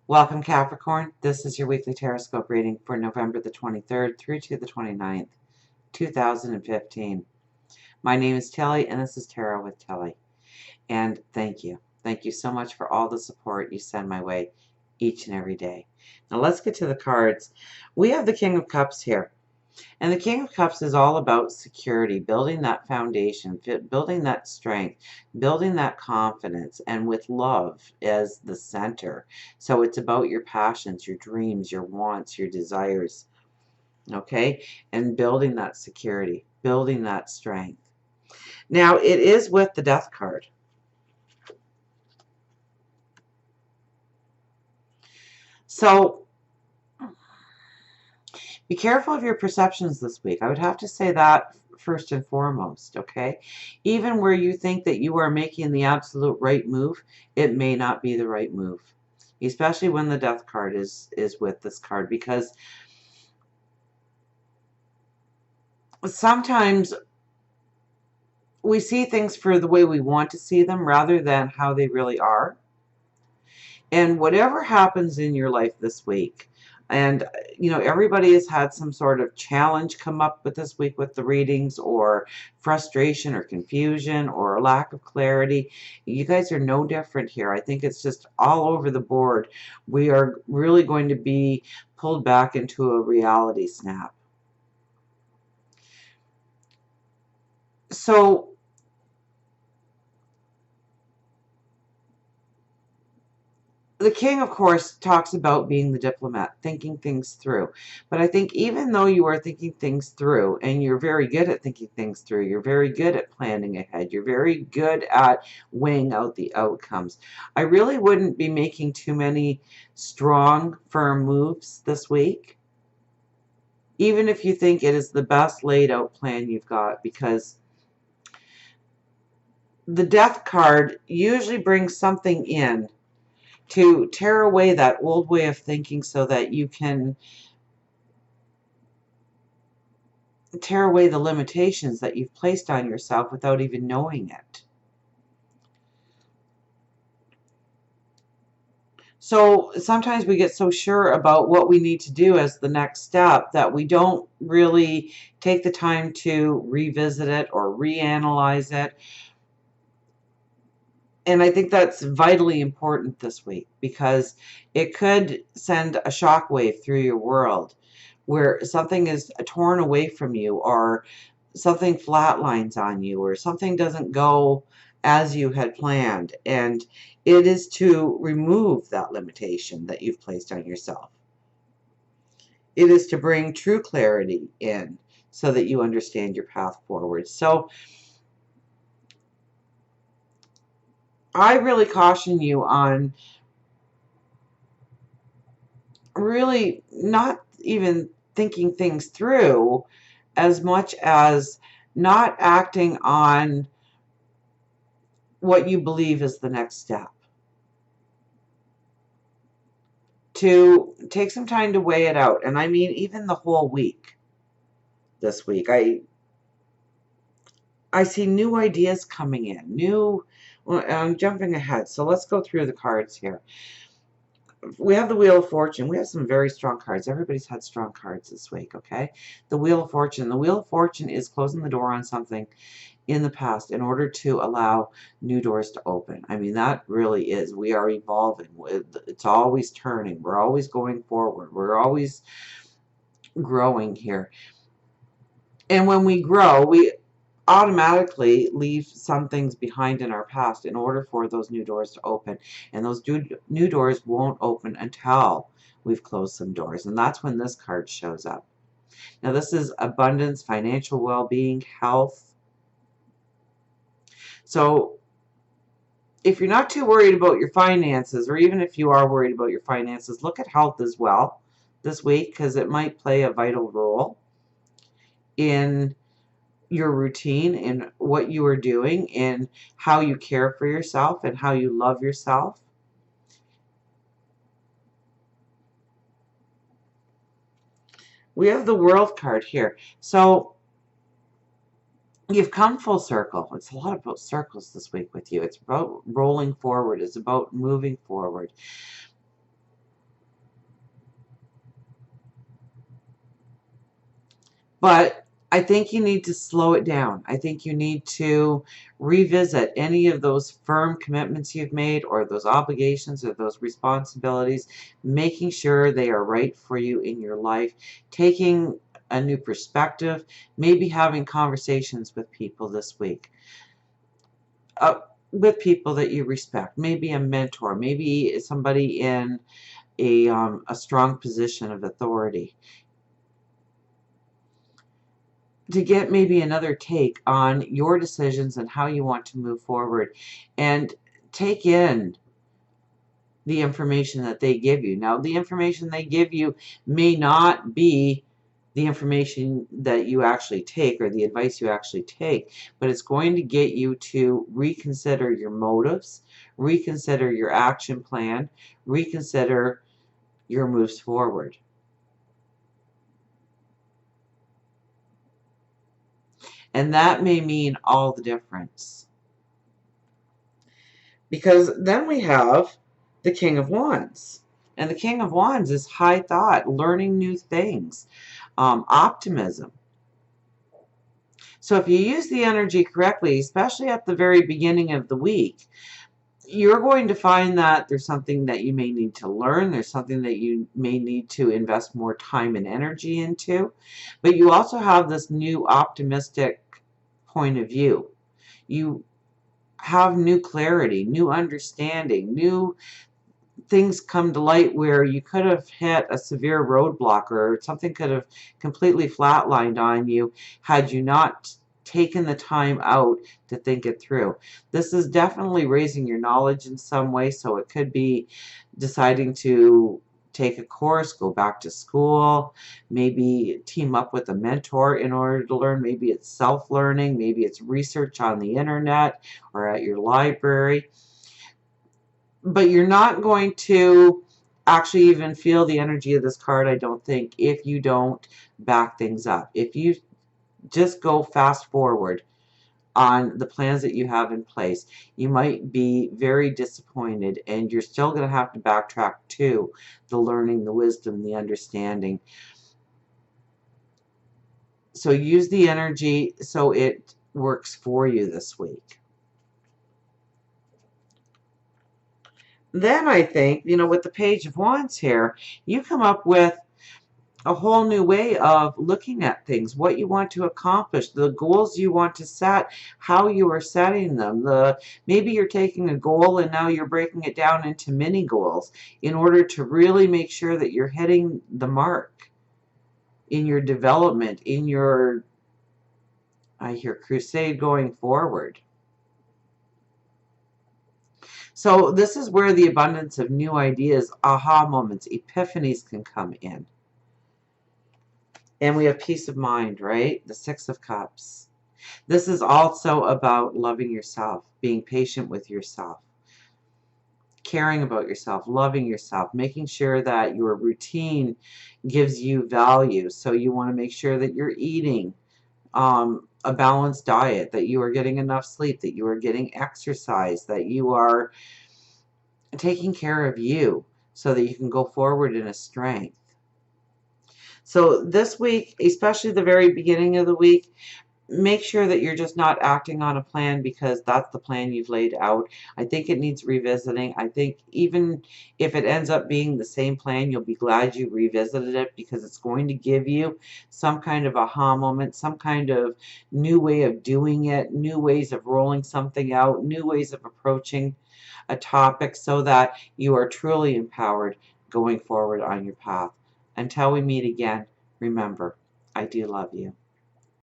Welcome, Capricorn. This is your weekly Taroscope reading for November the 23rd through to the 29th, 2015. My name is Telly, and this is Tarot with Telly. And thank you. Thank you so much for all the support you send my way each and every day. Now let's get to the cards. We have the King of Cups here. And the King of Cups is all about security, building that foundation, building that strength, building that confidence, and with love as the center. So it's about your passions, your dreams, your wants, your desires, okay? And building that security, building that strength. Now, it is with the Death card. So be careful of your perceptions this week. I would have to say that first and foremost, okay? Even where you think that you are making the absolute right move, it may not be the right move. Especially when the Death card is with this card, because sometimes we see things for the way we want to see them rather than how they really are. And whatever happens in your life this week, and everybody has had some sort of challenge come up with this week with the readings, or frustration or confusion or a lack of clarity. You guys are no different here. I think it's just all over the board. We are really going to be pulled back into a reality snap. So the King, of course, talks about being the diplomat, thinking things through. But I think even though you are thinking things through, and you're very good at thinking things through, you're very good at planning ahead, you're very good at weighing out the outcomes, I really wouldn't be making too many strong, firm moves this week, even if you think it is the best laid out plan you've got, because the Death card usually brings something in to tear away that old way of thinking so that you can tear away the limitations that you've placed on yourself without even knowing it. So sometimes we get so sure about what we need to do as the next step that we don't really take the time to revisit it or reanalyze it. And I think that's vitally important this week, because it could send a shockwave through your world where something is torn away from you, or something flatlines on you, or something doesn't go as you had planned. And it is to remove that limitation that you've placed on yourself. It is to bring true clarity in so that you understand your path forward. So I really caution you on really not even thinking things through as much as not acting on what you believe is the next step. To take some time to weigh it out. And I mean, even the whole week, this week, I see new ideas coming in. Well, I'm jumping ahead, so let's go through the cards here. We have the Wheel of Fortune. We have some very strong cards. Everybody's had strong cards this week, okay? The Wheel of Fortune. The Wheel of Fortune is closing the door on something in the past in order to allow new doors to open. I mean, that really is. We are evolving. It's always turning. We're always going forward. We're always growing here. And when we grow, we automatically leave some things behind in our past in order for those new doors to open. And those new doors won't open until we've closed some doors. And that's when this card shows up. Now, this is abundance, financial well-being, health. So if you're not too worried about your finances, or even if you are worried about your finances, look at health as well this week, because it might play a vital role in your routine, in what you are doing, in how you care for yourself and how you love yourself. We have the World card here. So you've come full circle. It's a lot about circles this week with you. It's about rolling forward. It's about moving forward. But I think you need to slow it down. I think you need to revisit any of those firm commitments you've made, or those obligations, or those responsibilities, making sure they are right for you in your life, taking a new perspective, maybe having conversations with people this week, uh, with people that you respect, maybe a mentor, maybe somebody in a strong position of authority, to get maybe another take on your decisions and how you want to move forward, and take in the information that they give you. Now, the information they give you may not be the information that you actually take, or the advice you actually take, but it's going to get you to reconsider your motives, reconsider your action plan, reconsider your moves forward. And that may mean all the difference. Because then we have the King of Wands. And the King of Wands is high thought, learning new things, optimism. So if you use the energy correctly, especially at the very beginning of the week, you're going to find that there's something that you may need to learn. There's something that you may need to invest more time and energy into. But you also have this new optimistic point of view. You have new clarity, new understanding, new things come to light where you could have hit a severe roadblock, or something could have completely flatlined on you had you not taken the time out to think it through. This is definitely raising your knowledge in some way, so it could be deciding to take a course, go back to school, maybe team up with a mentor in order to learn. Maybe it's self-learning, maybe it's research on the internet or at your library. But you're not going to actually even feel the energy of this card, I don't think, if you don't back things up. If you just go fast forward on the plans that you have in place, you might be very disappointed, and you're still going to have to backtrack to the learning, the wisdom, the understanding. So use the energy so it works for you this week. Then I think, with the Page of Wands here, you come up with a whole new way of looking at things, what you want to accomplish, the goals you want to set, how you are setting them. Maybe you're taking a goal and now you're breaking it down into mini goals in order to really make sure that you're hitting the mark in your development, in your, I hear, crusade going forward. So this is where the abundance of new ideas, aha moments, epiphanies can come in. And we have peace of mind, right? The Six of Cups. This is also about loving yourself, being patient with yourself, caring about yourself, loving yourself, making sure that your routine gives you value. So you want to make sure that you're eating a balanced diet, that you are getting enough sleep, that you are getting exercise, that you are taking care of you so that you can go forward in a strength. So this week, especially the very beginning of the week, make sure that you're just not acting on a plan because that's the plan you've laid out. I think it needs revisiting. I think even if it ends up being the same plan, you'll be glad you revisited it, because it's going to give you some kind of aha moment, some kind of new way of doing it, new ways of rolling something out, new ways of approaching a topic, so that you are truly empowered going forward on your path. Until we meet again, remember, I do love you.